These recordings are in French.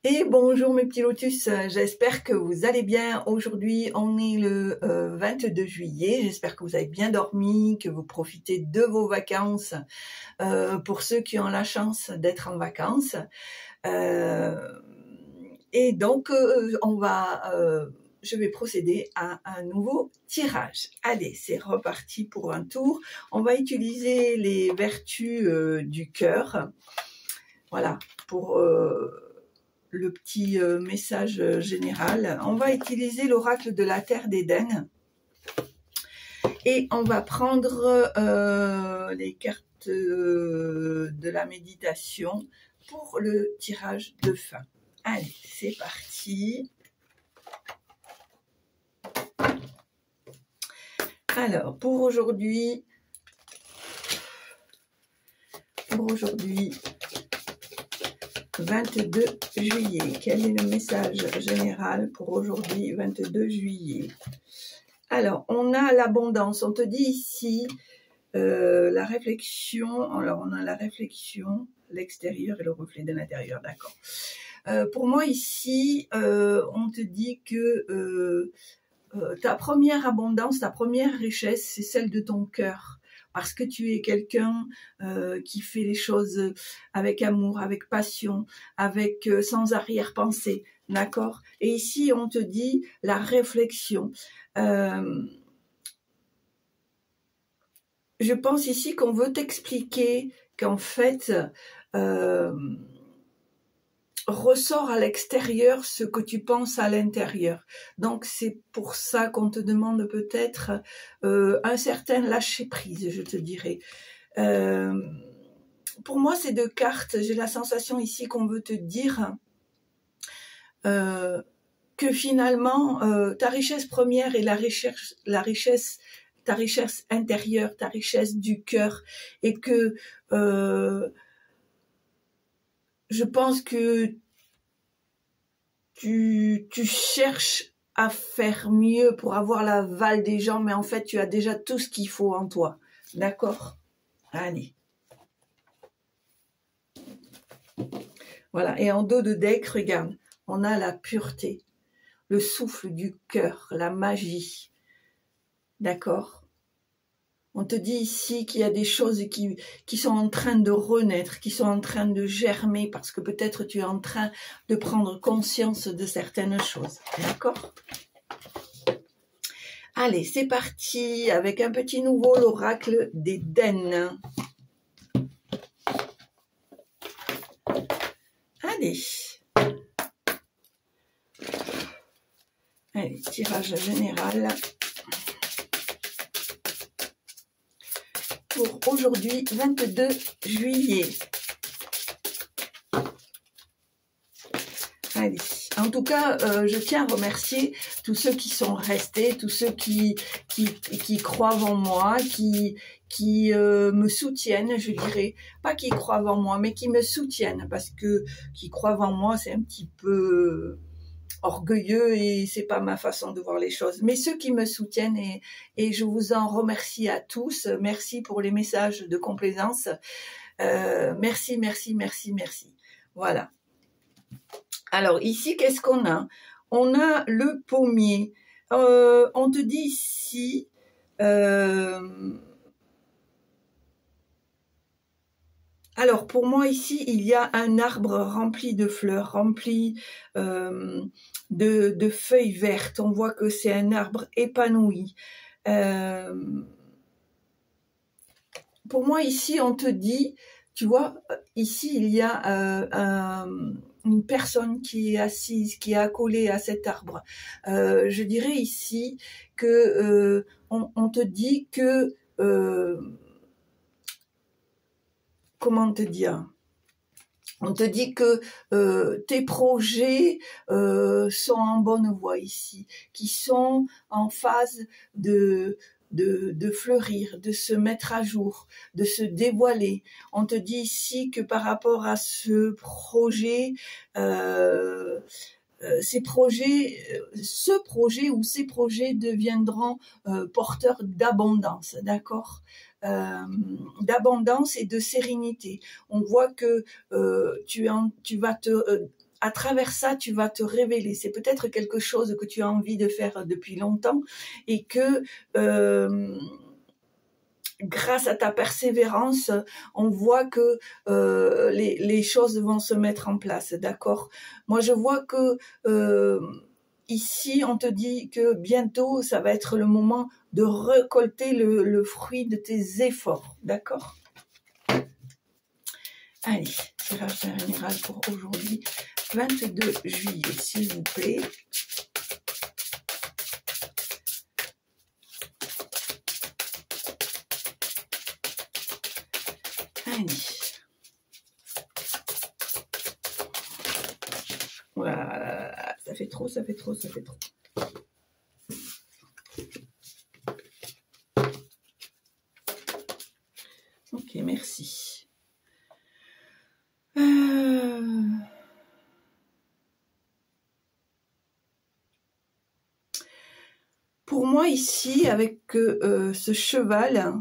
Et bonjour mes petits lotus, j'espère que vous allez bien. Aujourd'hui on est le 22 juillet, j'espère que vous avez bien dormi, que vous profitez de vos vacances pour ceux qui ont la chance d'être en vacances. Et donc je vais procéder à un nouveau tirage. Allez, c'est reparti pour un tour. On va utiliser les vertus du cœur, voilà, pour le petit message général. On va utiliser l'oracle de la terre d'Éden et on va prendre les cartes de la méditation pour le tirage de fin. Allez, c'est parti. Alors, pour aujourd'hui, 22 juillet. Quel est le message général pour aujourd'hui, 22 juillet? Alors, on a l'abondance. On te dit ici la réflexion. Alors, on a la réflexion, l'extérieur et le reflet de l'intérieur. D'accord. Pour moi, ici, on te dit que ta première abondance, ta première richesse, c'est celle de ton cœur. Parce que tu es quelqu'un qui fait les choses avec amour, avec passion, avec sans arrière-pensée, d'accord? Et ici, on te dit la réflexion. Je pense ici qu'on veut t'expliquer qu'en fait, ressort à l'extérieur ce que tu penses à l'intérieur. Donc c'est pour ça qu'on te demande peut-être un certain lâcher-prise, je te dirais. Pour moi, ces deux cartes, j'ai la sensation ici qu'on veut te dire que finalement, ta richesse première est ta richesse intérieure, ta richesse du cœur, et que je pense que tu cherches à faire mieux pour avoir l'aval des gens, mais en fait, tu as déjà tout ce qu'il faut en toi. D'accord? Allez. Voilà. Et en dos de deck, regarde, on a la pureté, le souffle du cœur, la magie. D'accord? On te dit ici qu'il y a des choses qui sont en train de renaître, qui sont en train de germer, parce que peut-être tu es en train de prendre conscience de certaines choses. D'accord? Allez, c'est parti avec un petit nouveau, l'oracle d'Éden. Allez. Allez, tirage général. Pour aujourd'hui, 22 juillet. Allez. En tout cas, je tiens à remercier tous ceux qui sont restés, tous ceux qui croient en moi, qui me soutiennent, je dirais. Pas qui croient en moi, mais qui me soutiennent, parce que qui croient en moi, c'est un petit peu orgueilleux et c'est pas ma façon de voir les choses. Mais ceux qui me soutiennent, et je vous en remercie à tous. Merci pour les messages de complaisance. Merci, merci, merci, merci. Voilà. Alors ici, qu'est-ce qu'on a? On a le pommier. On te dit ici... Alors pour moi ici, il y a un arbre rempli de fleurs, rempli de feuilles vertes. On voit que c'est un arbre épanoui. Pour moi ici, on te dit, tu vois, ici il y a une personne qui est assise, qui est accolée à cet arbre. Je dirais ici que on te dit que comment te dire? On te dit que tes projets sont en bonne voie ici, qui sont en phase de fleurir, de se mettre à jour, de se dévoiler. On te dit ici que par rapport à ce projet, ce projet ou ces projets deviendront porteurs d'abondance, d'accord? D'abondance et de sérénité. On voit que tu vas te à travers ça, tu vas te révéler. C'est peut-être quelque chose que tu as envie de faire depuis longtemps et que grâce à ta persévérance, on voit que les choses vont se mettre en place, d'accord? Moi, je vois que ici, on te dit que bientôt, ça va être le moment de récolter le fruit de tes efforts, d'accord? Allez, tirage général pour aujourd'hui, 22 juillet, s'il vous plaît. Allez. Voilà, ça fait trop, ça fait trop, ça fait trop. Ok, merci. Pour moi ici, avec ce cheval,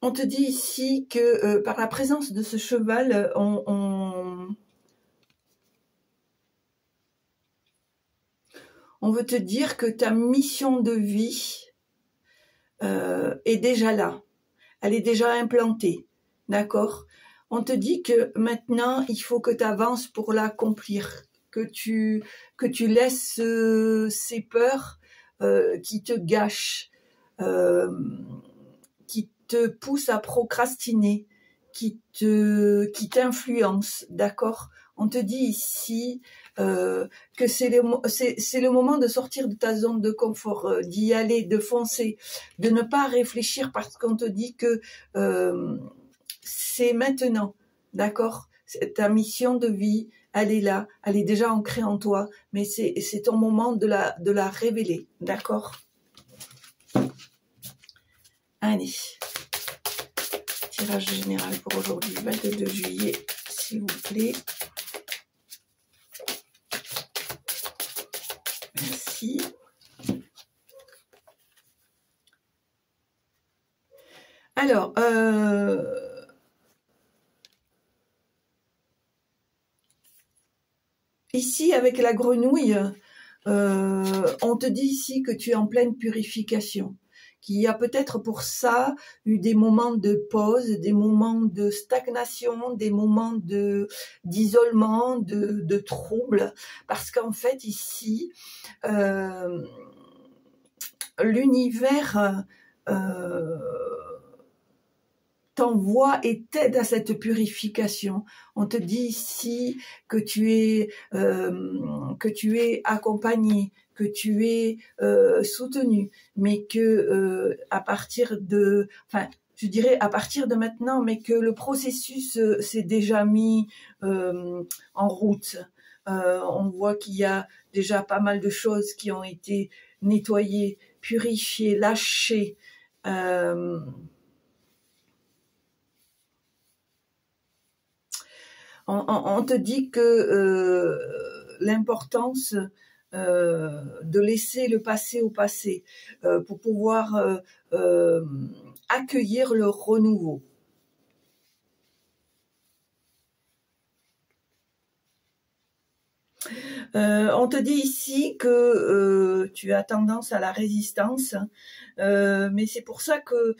on te dit ici que par la présence de ce cheval, on veut te dire que ta mission de vie est déjà là. Elle est déjà implantée, d'accord? On te dit que maintenant, il faut que tu avances pour l'accomplir, que tu laisses ces peurs qui te gâchent, qui te poussent à procrastiner, qui t'influencent, d'accord? On te dit ici que c'est le moment de sortir de ta zone de confort, d'y aller, de foncer, de ne pas réfléchir parce qu'on te dit que c'est maintenant, d'accord? Ta mission de vie, elle est là, elle est déjà ancrée en toi, mais c'est ton moment de la révéler, d'accord? Allez, tirage général pour aujourd'hui, 22 juillet, s'il vous plaît. Merci. Alors, ici, avec la grenouille, on te dit ici que tu es en pleine purification, qu'il y a peut-être pour ça eu des moments de pause, des moments de stagnation, des moments d'isolement, de trouble, parce qu'en fait ici, l'univers t'envoie et t'aide à cette purification. On te dit ici que tu es accompagné, que tu es soutenu, mais que à partir de, enfin, je dirais à partir de maintenant, mais que le processus s'est déjà mis en route. On voit qu'il y a déjà pas mal de choses qui ont été nettoyées, purifiées, lâchées. On te dit que l'importance de laisser le passé au passé pour pouvoir accueillir le renouveau. On te dit ici que tu as tendance à la résistance, mais c'est pour ça que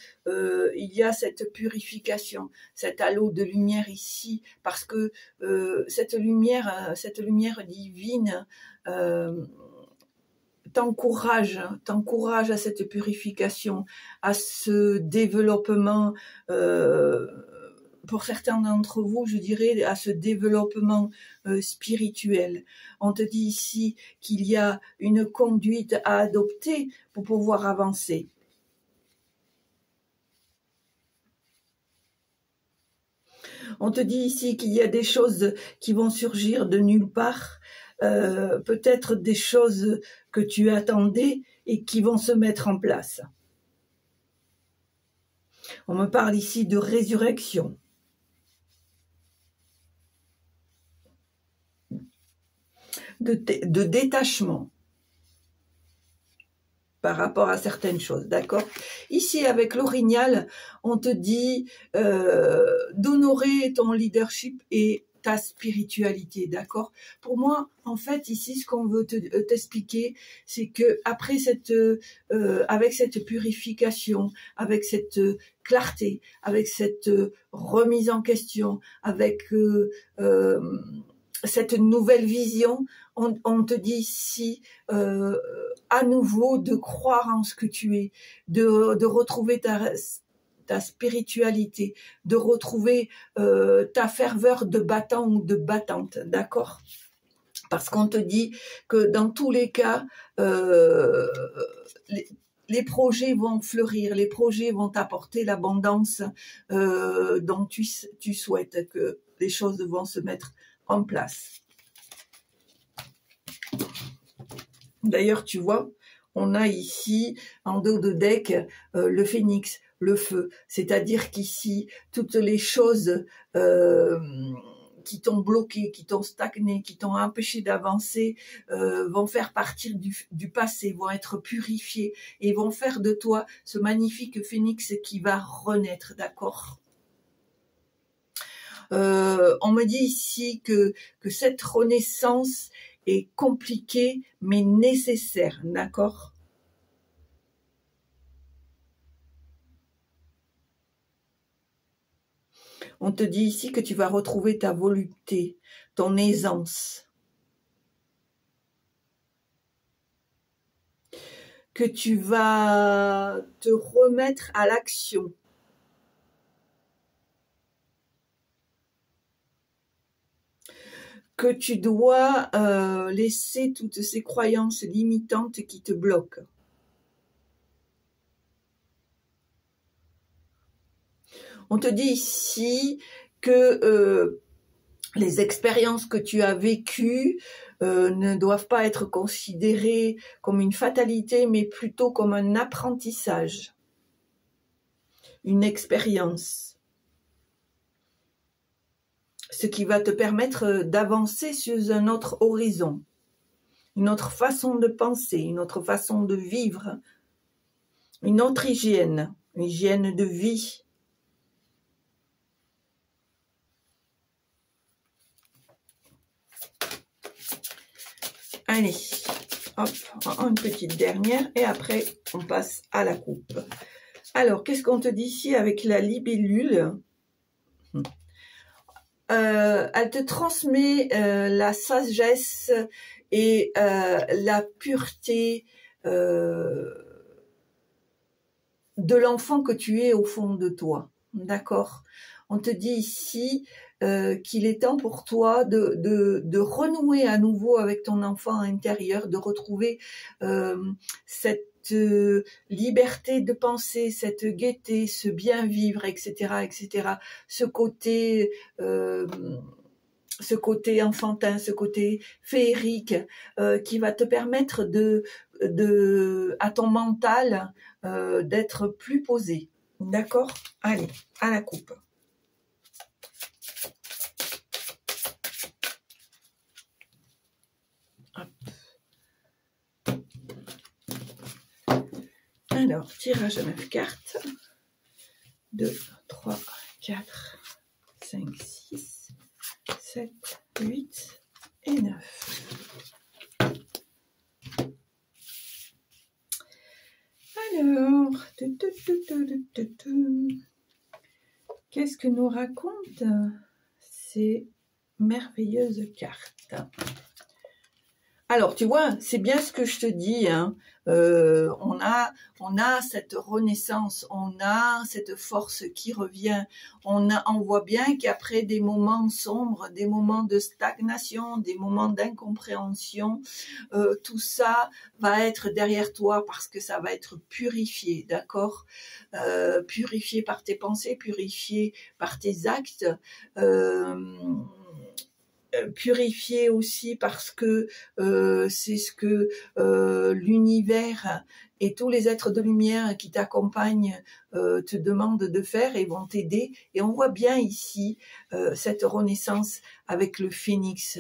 il y a cette purification, cet halo de lumière ici, parce que cette lumière divine t'encourage à cette purification, à ce développement. Pour certains d'entre vous, je dirais à ce développement spirituel. On te dit ici qu'il y a une conduite à adopter pour pouvoir avancer. On te dit ici qu'il y a des choses qui vont surgir de nulle part, peut-être des choses que tu attendais et qui vont se mettre en place. On me parle ici de résurrection. De détachement. par rapport à certaines choses, d'accord? Ici, avec l'orignal, on te dit d'honorer ton leadership et ta spiritualité, d'accord? Pour moi, en fait, ici, ce qu'on veut t'expliquer, c'est que après avec cette purification, avec cette clarté, avec cette remise en question, avec cette nouvelle vision, on te dit ici à nouveau de croire en ce que tu es, de retrouver ta spiritualité, de retrouver ta ferveur de battant ou de battante, d'accord? Parce qu'on te dit que dans tous les cas, les projets vont fleurir, les projets vont t'apporter l'abondance dont tu souhaites, que les choses vont se mettre en place. D'ailleurs, tu vois, on a ici, en dos de deck, le phénix, le feu. C'est-à-dire qu'ici, toutes les choses qui t'ont bloqué, qui t'ont stagné, qui t'ont empêché d'avancer, vont faire partir du passé, vont être purifiées et vont faire de toi ce magnifique phénix qui va renaître, d'accord ? On me dit ici que cette renaissance est compliquée mais nécessaire, d'accord? On te dit ici que tu vas retrouver ta volupté, ton aisance, que tu vas te remettre à l'action. Que tu dois laisser toutes ces croyances limitantes qui te bloquent. On te dit ici que les expériences que tu as vécues ne doivent pas être considérées comme une fatalité, mais plutôt comme un apprentissage, une expérience. Ce qui va te permettre d'avancer sur un autre horizon, une autre façon de penser, une autre façon de vivre, une autre hygiène, une hygiène de vie. Allez, hop, une petite dernière et après on passe à la coupe. Alors, qu'est-ce qu'on te dit ici avec la libellule ? Elle te transmet la sagesse et la pureté de l'enfant que tu es au fond de toi, d'accord? On te dit ici qu'il est temps pour toi de renouer à nouveau avec ton enfant intérieur, de retrouver cette liberté de penser, cette gaieté, ce bien vivre, etc., etc. Ce côté enfantin, ce côté féerique qui va te permettre à ton mental d'être plus posé. D'accord? Allez, à la coupe. Alors, tirage à 9 cartes. 2, 3, 4, 5, 6, 7, 8 et 9. Alors, qu'est-ce que nous racontent ces merveilleuses cartes? Alors, tu vois, c'est bien ce que je te dis, hein. On a cette renaissance, on a cette force qui revient. On voit bien qu'après des moments sombres, des moments de stagnation, des moments d'incompréhension, tout ça va être derrière toi parce que ça va être purifié, d'accord? Purifié par tes pensées, purifié par tes actes. Purifié aussi parce que c'est ce que l'univers et tous les êtres de lumière qui t'accompagnent te demandent de faire et vont t'aider. Et on voit bien ici cette renaissance avec le phénix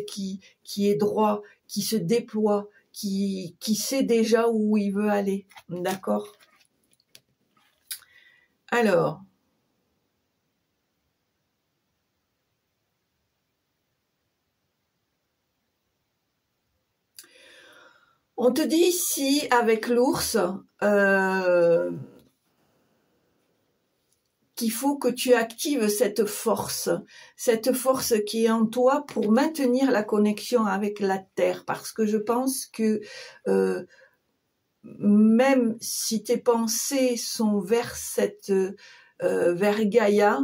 qui est droit, qui se déploie, qui sait déjà où il veut aller. D'accord? Alors, on te dit ici, avec l'ours, qu'il faut que tu actives cette force qui est en toi pour maintenir la connexion avec la Terre. Parce que je pense que même si tes pensées sont vers vers Gaïa,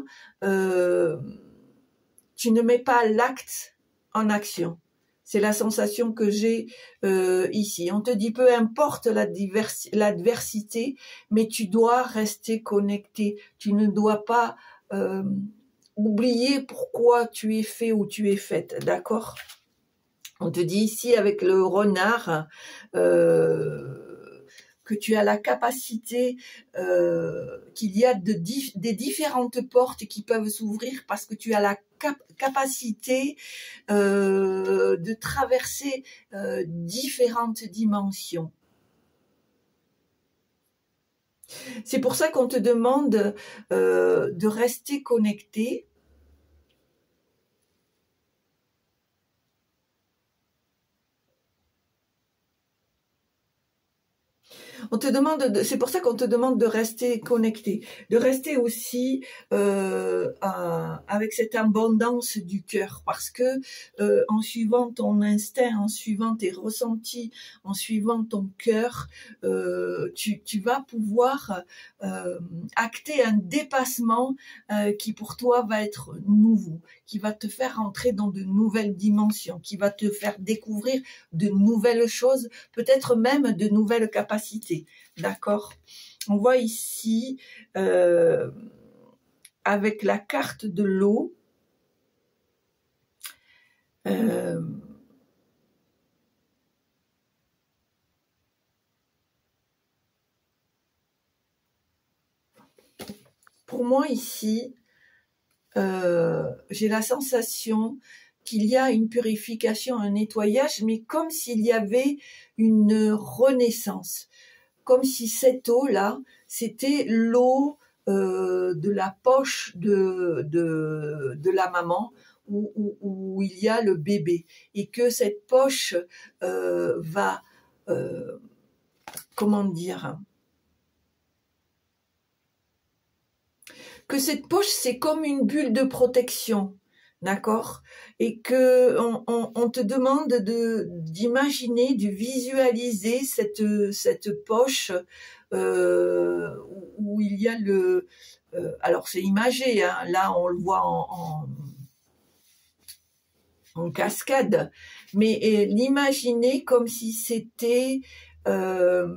tu ne mets pas l'acte en action. C'est la sensation que j'ai ici. On te dit peu importe l'adversité, mais tu dois rester connecté. Tu ne dois pas oublier pourquoi tu es fait ou tu es faite, d'accord? On te dit ici avec le renard que tu as la capacité, qu'il y a des différentes portes qui peuvent s'ouvrir parce que tu as la capacité de traverser différentes dimensions. C'est pour ça qu'on te demande de rester connecté. On te demande, c'est pour ça qu'on te demande de rester connecté, de rester aussi avec cette abondance du cœur, parce que en suivant ton instinct, en suivant tes ressentis, en suivant ton cœur, tu vas pouvoir acter un dépassement qui pour toi va être nouveau, qui va te faire entrer dans de nouvelles dimensions, qui va te faire découvrir de nouvelles choses, peut-être même de nouvelles capacités. D'accord? On voit ici avec la carte de l'eau pour moi ici j'ai la sensation qu'il y a une purification, un nettoyage, mais comme s'il y avait une renaissance. Comme si cette eau-là, c'était l'eau de la poche de la maman où il y a le bébé. Et que cette poche va, comment dire, que cette poche, c'est comme une bulle de protection. D'accord? Et que on te demande d'imaginer, de visualiser cette poche où il y a le... alors c'est imagé, hein, là on le voit en cascade, mais l'imaginer comme si c'était un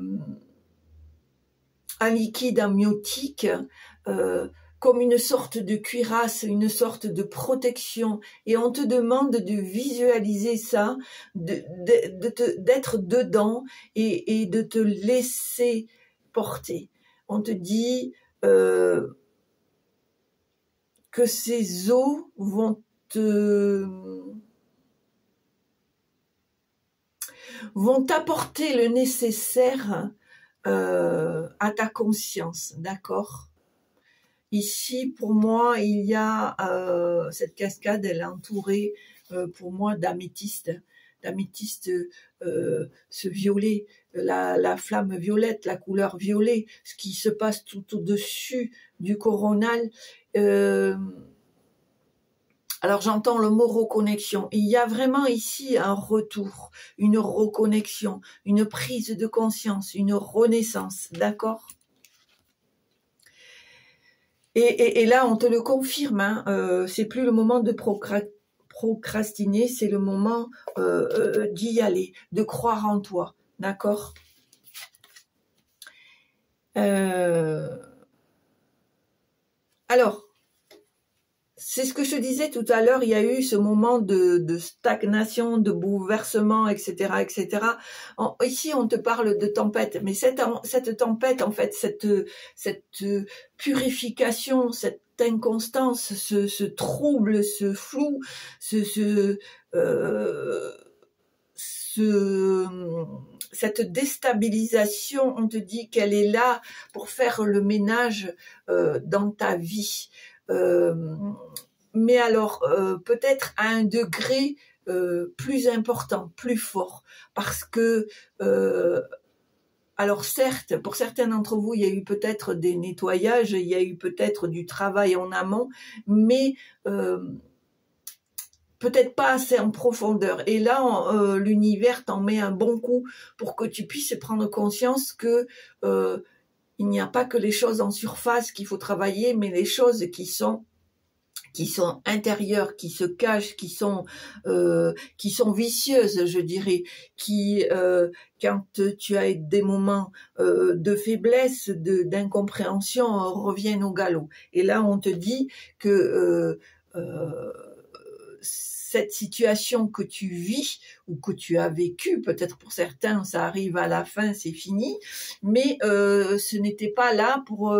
liquide amniotique, comme une sorte de cuirasse, une sorte de protection, et on te demande de visualiser ça, d'être dedans et de te laisser porter. On te dit que ces eaux vont t'apporter le nécessaire à ta conscience, d'accord? Ici, pour moi, il y a cette cascade, elle est entourée pour moi d'améthyste, ce violet, la flamme violette, la couleur violet, ce qui se passe tout au-dessus du coronal. Alors j'entends le mot reconnexion. Il y a vraiment ici un retour, une reconnexion, une prise de conscience, une renaissance, d'accord ? Et là, on te le confirme, hein, c'est plus le moment de procrastiner, c'est le moment d'y aller, de croire en toi, d'accord? Alors, c'est ce que je disais tout à l'heure, il y a eu ce moment de stagnation, de bouleversement, etc., etc. Ici, on te parle de tempête, mais cette tempête, en fait, cette purification, cette inconstance, ce trouble, ce flou, ce cette déstabilisation, on te dit qu'elle est là pour faire le ménage dans ta vie. Mais alors, peut-être à un degré plus important, plus fort, parce que alors certes, pour certains d'entre vous, il y a eu peut-être des nettoyages, il y a eu peut-être du travail en amont, mais peut-être pas assez en profondeur. Et là, l'univers t'en met un bon coup pour que tu puisses prendre conscience que il n'y a pas que les choses en surface qu'il faut travailler, mais les choses qui sont intérieures, qui se cachent, qui sont vicieuses, je dirais, qui quand tu as des moments de faiblesse, d'incompréhension, reviennent au galop. Et là, on te dit que cette situation que tu vis ou que tu as vécue, peut-être pour certains ça arrive à la fin, c'est fini, mais ce n'était pas là pour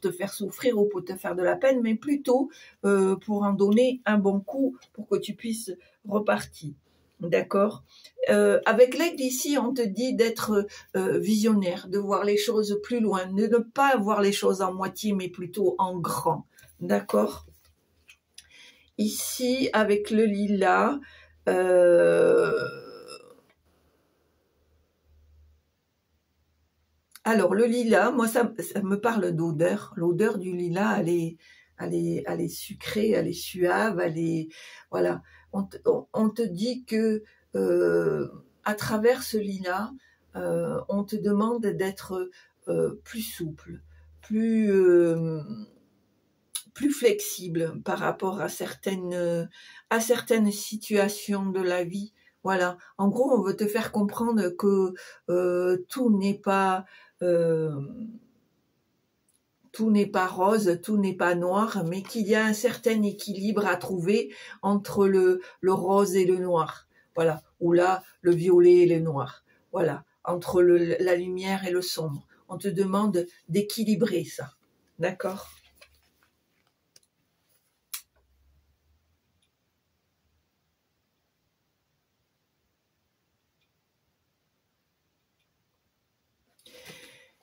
te faire souffrir ou pour te faire de la peine, mais plutôt pour en donner un bon coup pour que tu puisses repartir. D'accord. Avec l'aigle ici, on te dit d'être visionnaire, de voir les choses plus loin, de ne pas voir les choses en moitié, mais plutôt en grand. D'accord. Ici, avec le lilas, alors le lilas, moi ça me parle d'odeur. L'odeur du lilas, elle est sucrée, elle est suave, elle est voilà. On te dit que à travers ce lilas, on te demande d'être plus souple, plus flexible par rapport à certaines situations de la vie. Voilà. En gros, on veut te faire comprendre que tout n'est pas rose, tout n'est pas noir, mais qu'il y a un certain équilibre à trouver entre le rose et le noir. Voilà. Ou là, le violet et le noir. Voilà. Entre la lumière et le sombre. On te demande d'équilibrer ça. D'accord ?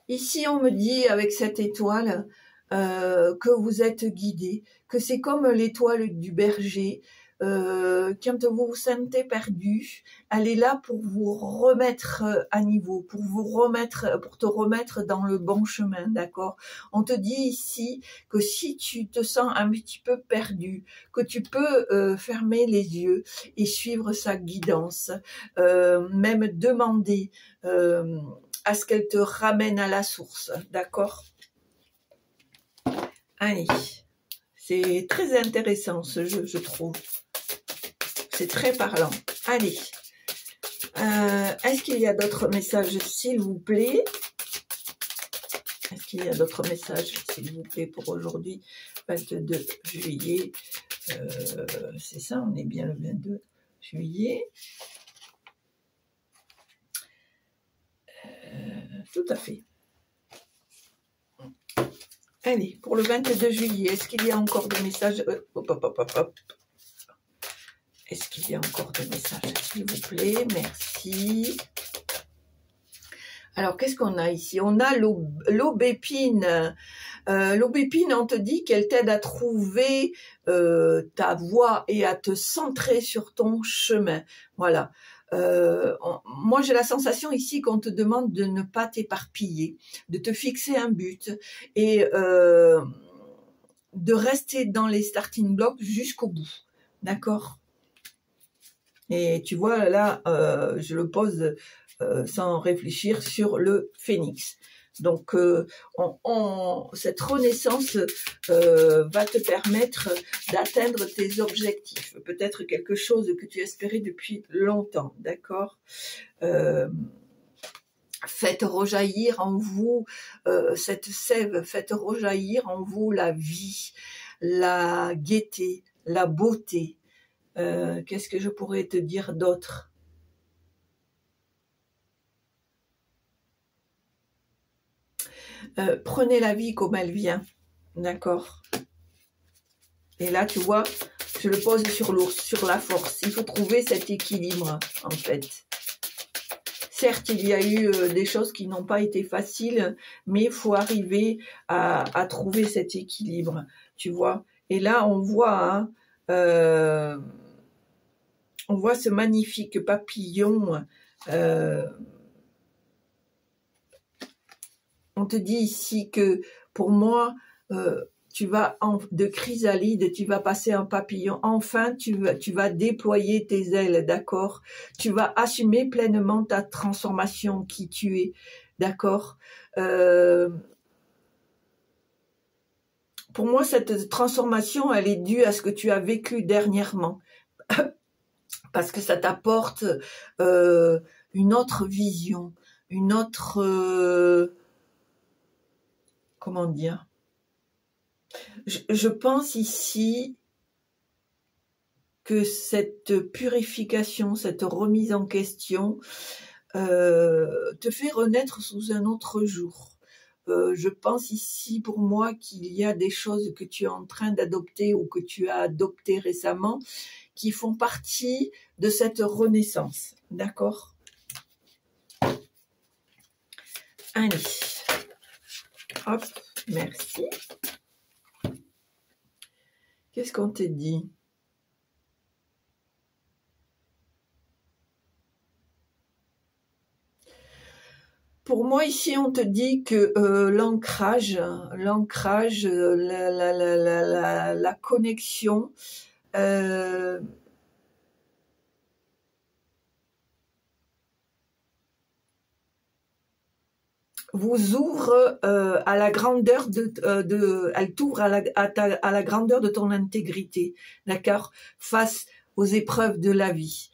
Ici, on me dit, avec cette étoile, que vous êtes guidé, que c'est comme l'étoile du berger. Quand vous vous sentez perdu, elle est là pour vous remettre à niveau, pour te remettre dans le bon chemin, d'accord? On te dit ici que si tu te sens un petit peu perdu, que tu peux fermer les yeux et suivre sa guidance, même demander à ce qu'elle te ramène à la source, d'accord? Allez, c'est très intéressant ce jeu, je trouve. C'est très parlant. Allez, est-ce qu'il y a d'autres messages, s'il vous plaît? Est-ce qu'il y a d'autres messages, s'il vous plaît, pour aujourd'hui, 22 juillet? C'est ça, on est bien le 22 juillet. Tout à fait. Allez, pour le 22 juillet, est-ce qu'il y a encore des messages? Est-ce qu'il y a encore des messages, s'il vous plaît? Merci. Alors, qu'est-ce qu'on a ici? On a l'aubépine. L'aubépine, on te dit qu'elle t'aide à trouver ta voie et à te centrer sur ton chemin. Voilà. Moi, j'ai la sensation ici qu'on te demande de ne pas t'éparpiller, de te fixer un but et de rester dans les starting blocks jusqu'au bout. D'accord? Et tu vois, là, je le pose sans réfléchir sur le phénix. Donc, cette renaissance va te permettre d'atteindre tes objectifs. Peut-être quelque chose que tu espérais depuis longtemps, d'accord? Faites rejaillir en vous cette sève, faites rejaillir en vous la vie, la gaieté, la beauté. Qu'est-ce que je pourrais te dire d'autre? Prenez la vie comme elle vient, d'accord? Et là, tu vois, je le pose sur l'ours, sur la force. Il faut trouver cet équilibre, en fait. certes, il y a eu des choses qui n'ont pas été faciles, mais il faut arriver à trouver cet équilibre, tu vois. Et là, on voit ce magnifique papillon. On te dit ici que pour moi, tu vas de chrysalide, tu vas passer un papillon. Enfin, tu vas déployer tes ailes, d'accord? Tu vas assumer pleinement ta transformation, qui tu es, d'accord? Pour moi, cette transformation, elle est due à ce que tu as vécu dernièrement. Parce que ça t'apporte une autre vision, une autre... comment dire? Je pense ici que cette purification, cette remise en question te fait renaître sous un autre jour. Je pense ici pour moi qu'il y a des choses que tu es en train d'adopter ou que tu as adoptées récemment qui font partie de cette renaissance. D'accord? Allez. Hop, merci. Qu'est-ce qu'on te dit? Pour moi, ici, on te dit que l'ancrage, la connexion, vous ouvre à la grandeur elle t'ouvre à la grandeur de ton intégrité, d'accord, face aux épreuves de la vie.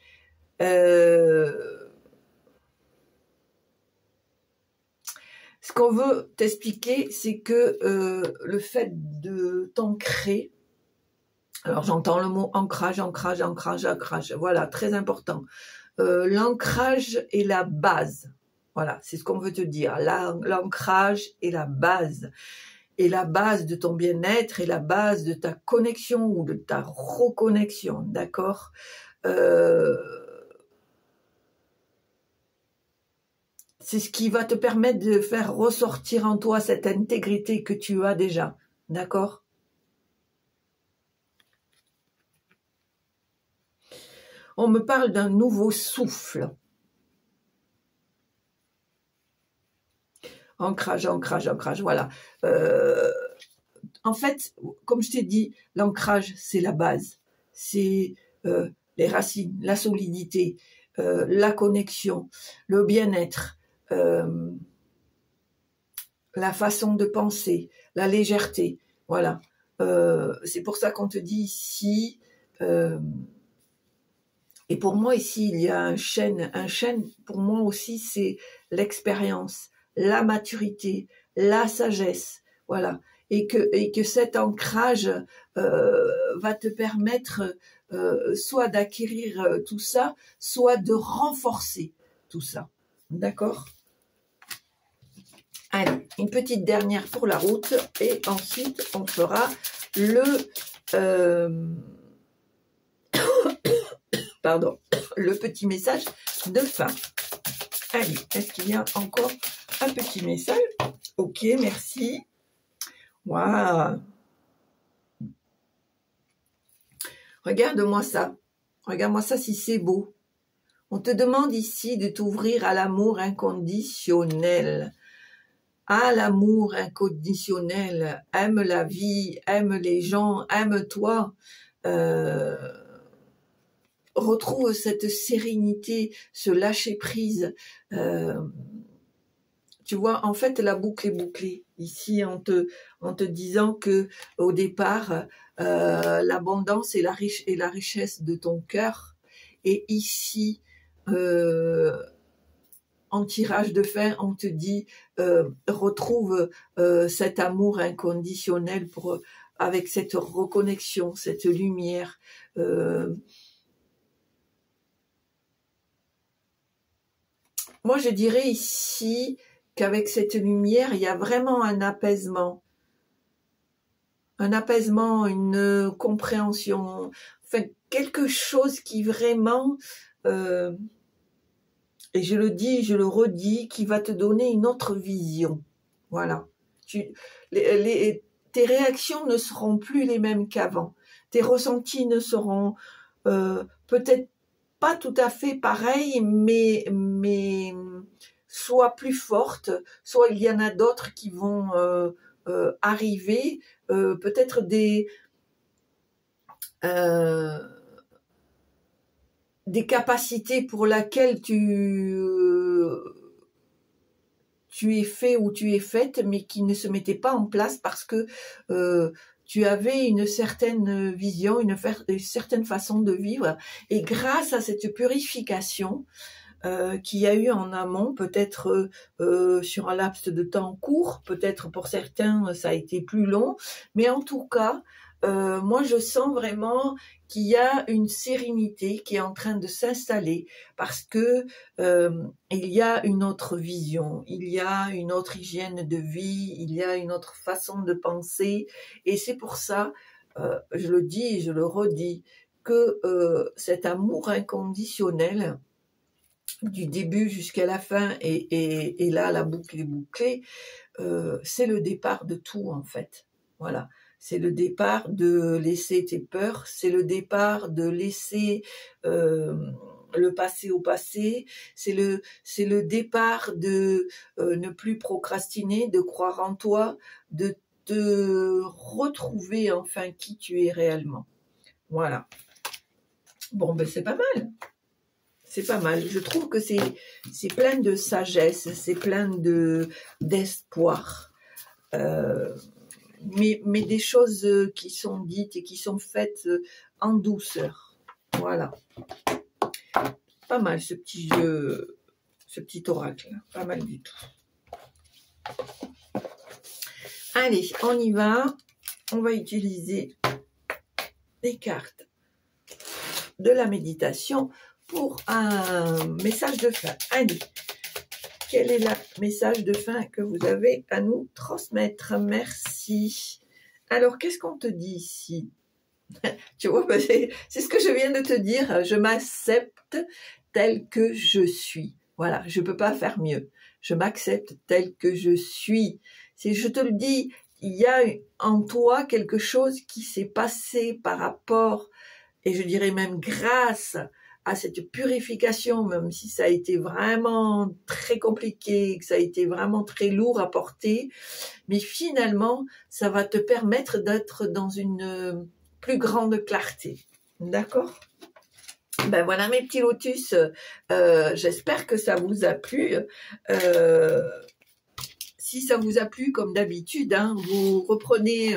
Ce qu'on veut t'expliquer, c'est que le fait de t'ancrer, alors j'entends le mot ancrage, voilà, très important. L'ancrage est la base, voilà, c'est ce qu'on veut te dire. L'ancrage est la base. Et la base de ton bien-être et la base de ta connexion ou de ta reconnexion, d'accord? C'est ce qui va te permettre de faire ressortir en toi cette intégrité que tu as déjà, d'accord? On me parle d'un nouveau souffle. Ancrage, voilà. En fait, comme je t'ai dit, l'ancrage, c'est la base. C'est les racines, la solidité, la connexion, le bien-être, la façon de penser, la légèreté, voilà. C'est pour ça qu'on te dit ici, et pour moi ici il y a un chêne pour moi aussi c'est l'expérience, la maturité, la sagesse, voilà, et que cet ancrage va te permettre soit d'acquérir tout ça, soit de renforcer tout ça, d'accord? Allez, une petite dernière pour la route et ensuite on fera pardon, le petit message de fin. Allez, est-ce qu'il y a encore un petit message? Ok, merci. Waouh! Regarde-moi ça. Regarde-moi ça si c'est beau. On te demande ici de t'ouvrir à l'amour inconditionnel. À l'amour inconditionnel. Aime la vie, aime les gens, aime-toi. Retrouve cette sérénité, ce lâcher-prise. Tu vois, en fait, la boucle est bouclée. Ici, en te disant que au départ, l'abondance et la richesse de ton cœur. Et ici, en tirage de fin, on te dit retrouve cet amour inconditionnel avec cette reconnexion, cette lumière. Moi, je dirais ici qu'avec cette lumière, il y a vraiment un apaisement, une compréhension, enfin quelque chose qui vraiment et je le dis, je le redis, qui va te donner une autre vision. Voilà. Tes réactions ne seront plus les mêmes qu'avant. Tes ressentis ne seront peut-être pas tout à fait pareils, mais soit plus fortes, soit il y en a d'autres qui vont arriver, peut-être des capacités pour lesquelles tu es fait ou tu es faite, mais qui ne se mettaient pas en place parce que tu avais une certaine vision, une certaine façon de vivre. Et grâce à cette purification qu'il y a eu en amont, peut-être sur un laps de temps court, peut-être pour certains ça a été plus long, mais en tout cas, moi je sens vraiment qu'il y a une sérénité qui est en train de s'installer parce que il y a une autre vision, il y a une autre hygiène de vie, il y a une autre façon de penser, et c'est pour ça, je le dis et je le redis, que cet amour inconditionnel du début jusqu'à la fin, et là la boucle est bouclée, c'est le départ de tout en fait. Voilà, c'est le départ de laisser tes peurs, c'est le départ de laisser le passé au passé, c'est le départ de ne plus procrastiner, de croire en toi, de te retrouver enfin qui tu es réellement. Voilà. Bon, ben c'est pas mal. C'est pas mal. Je trouve que c'est plein de sagesse, c'est plein d'espoir. Mais des choses qui sont dites et qui sont faites en douceur. Voilà. Pas mal ce petit jeu, ce petit oracle. Pas mal du tout. Allez, on y va. On va utiliser les cartes de la méditation pour un message de fin. Allez, quel est le message de fin que vous avez à nous transmettre? Merci. Alors, qu'est-ce qu'on te dit ici? Tu vois, c'est ce que je viens de te dire. Je m'accepte tel que je suis. Voilà, je ne peux pas faire mieux. Je m'accepte tel que je suis. Je te le dis, il y a en toi quelque chose qui s'est passé par rapport, et je dirais même grâce à cette purification, même si ça a été vraiment très compliqué, que ça a été vraiment très lourd à porter, mais finalement, ça va te permettre d'être dans une plus grande clarté. D'accord ? Ben voilà mes petits lotus, j'espère que ça vous a plu. Si ça vous a plu, comme d'habitude, hein, vous reprenez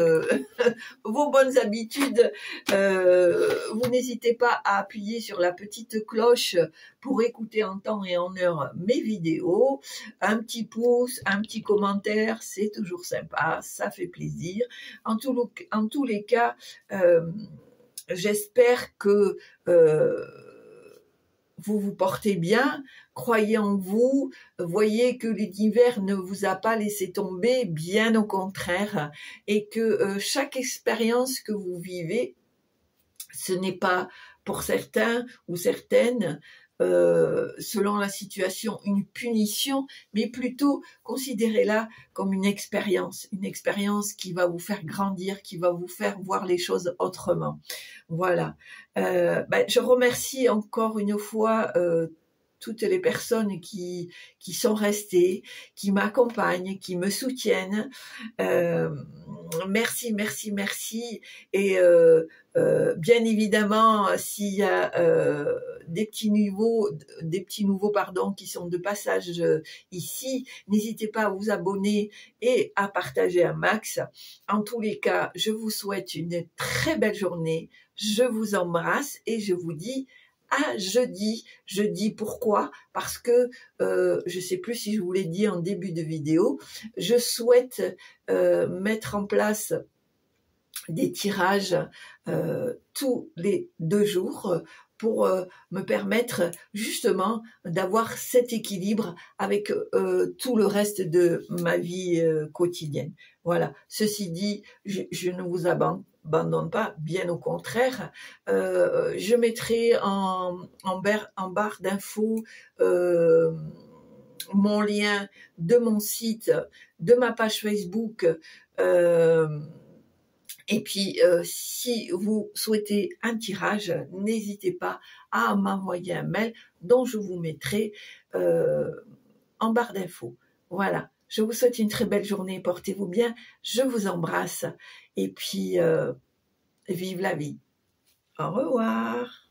vos bonnes habitudes. Vous n'hésitez pas à appuyer sur la petite cloche pour écouter en temps et en heure mes vidéos. Un petit pouce, un petit commentaire, c'est toujours sympa, ça fait plaisir. En tous les cas, j'espère que vous vous portez bien, croyez en vous, voyez que l'univers ne vous a pas laissé tomber, bien au contraire, et que chaque expérience que vous vivez, ce n'est pas pour certains ou certaines, selon la situation, une punition, mais plutôt considérez-la comme une expérience qui va vous faire grandir, qui va vous faire voir les choses autrement. Voilà. Je remercie encore une fois toutes les personnes qui sont restées, qui m'accompagnent, qui me soutiennent. Merci, merci, merci. Et bien évidemment, s'il y a des petits nouveaux qui sont de passage ici, n'hésitez pas à vous abonner et à partager un max. En tous les cas, je vous souhaite une très belle journée. Je vous embrasse et je vous dis à jeudi. Jeudi, pourquoi? Parce que, je sais plus si je vous l'ai dit en début de vidéo, je souhaite mettre en place des tirages tous les 2 jours pour me permettre justement d'avoir cet équilibre avec tout le reste de ma vie quotidienne. Voilà. Ceci dit, je ne vous abandonne pas, bien au contraire. Je mettrai en barre d'infos mon lien de mon site, de ma page Facebook. Et puis, si vous souhaitez un tirage, n'hésitez pas à m'envoyer un mail dont je vous mettrai en barre d'infos. Voilà. Je vous souhaite une très belle journée. Portez-vous bien. Je vous embrasse. Et puis, vive la vie. Au revoir.